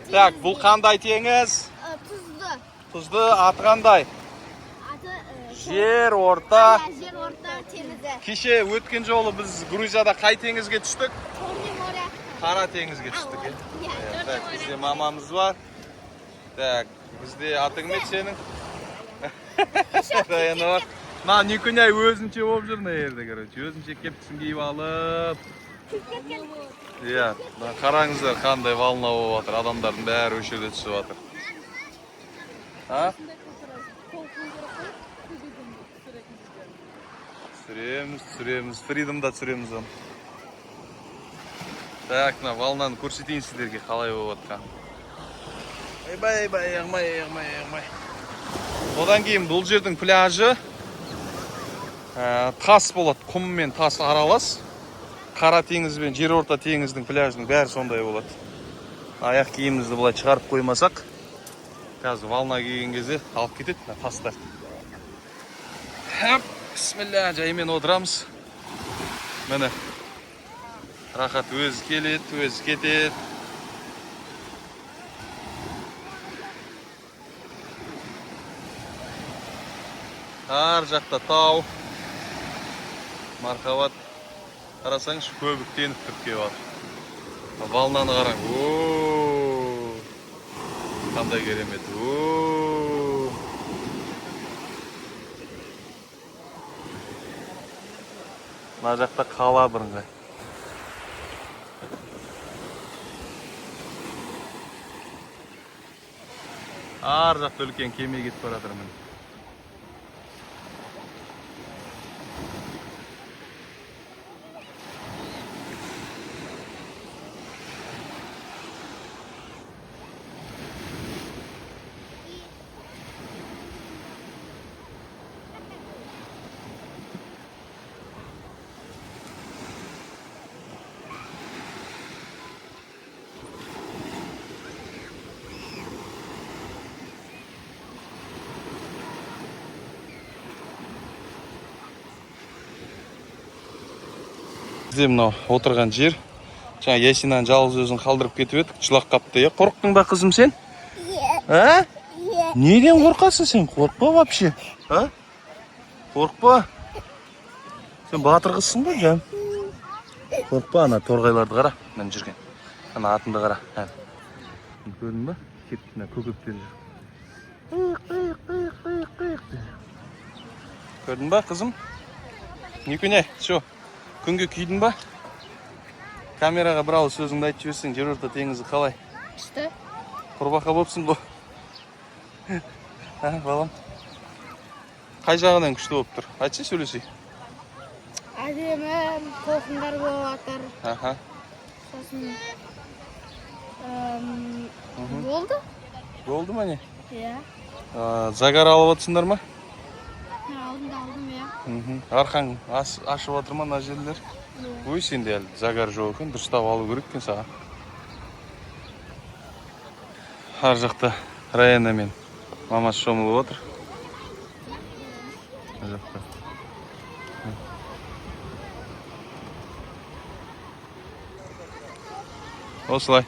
Так, бұл қандай теңіз? Tuzlu. Тұзды аты қандай? Adı Жер орта. Jер orta tenizi. Кеше өткен жолы біз Грузияда қай теңізге түстік? Черный море. Қара теңізге түстік. Так, бізде мамамыз бар. Так, бізде атың кім сенің? Раяны бар. На, Никуняй өзінше болып жүр мына жерде, короче. Өзінше кептісін киіп алып. Иә, қараңыздар қандай волна болып жатыр. Адамдардың бәрі осы жерде түсіп жатыр. А? Түсіреміз. Фридомда түсіреміз оны. Так, мына волнаны көрсетейін сіздерге қалай болып жатқан. Айбай, ағмай. Одан кейін бұл жердің пляжы тас болады, құм мен тас аралас. Қара теңіз бен жер орта теңіздің пляжының бәрі сондай болады. Аяқ киімімізді бұлай шығарып қоймасақ, қазір волна келген кезде алып кетеді тастар. Бисмилля, жаймен отырамыз. Міне, рахат өзі келеді, өзі кетеді. Ар жақта тау. Мархабат. Қарасаңыз, көбіктеніп тұрып келіп жатыр. Волнаны қараң. Ооо! Қандай керемет. Ооо! Мына жақта қала бірыңғай. Ар жақта үлкен кеме кетіп бара жатыр міне. Бізде мынау отырған жер. Жаңа Ясинаны жалғыз өзін қалдырып кетіп едік, жылақ қапты. Қорықтың ба қызым сен? Иә. Неден қорқасың сен? Қорқпа вообще. Қорқпа. Сен батыр қызсың ба, жан? Қорқпа, ана торғайларды қара. Мен жүрген. Ана атынды қара. Көрдің ба? Кетті, көкектер жүр. Көрдің ба, қызым? Никуняй, шо? Күнге күйдің ба? Камераға бір ауыз сөзіңді айтып жіберсең, жер орта теңізі қалай? Күшті. Құрбақа болыпсың ғой. Балам. Қай жағынан күшті болып тұр? Айтшы, сөйлесей. Әдемі, толқындар болып жатыр. Сосын болды. Болды ма не? Иә. Загар алып отырсыңдар ма? Алдым, иә. Арқаң ашып отыр ма мына жерлер? Ой, сенде әлі загар жоқ екен, дұрыстап алу керек екен саған. Ар жақта Раяна мен мамасы шомылып отыр. Осылай.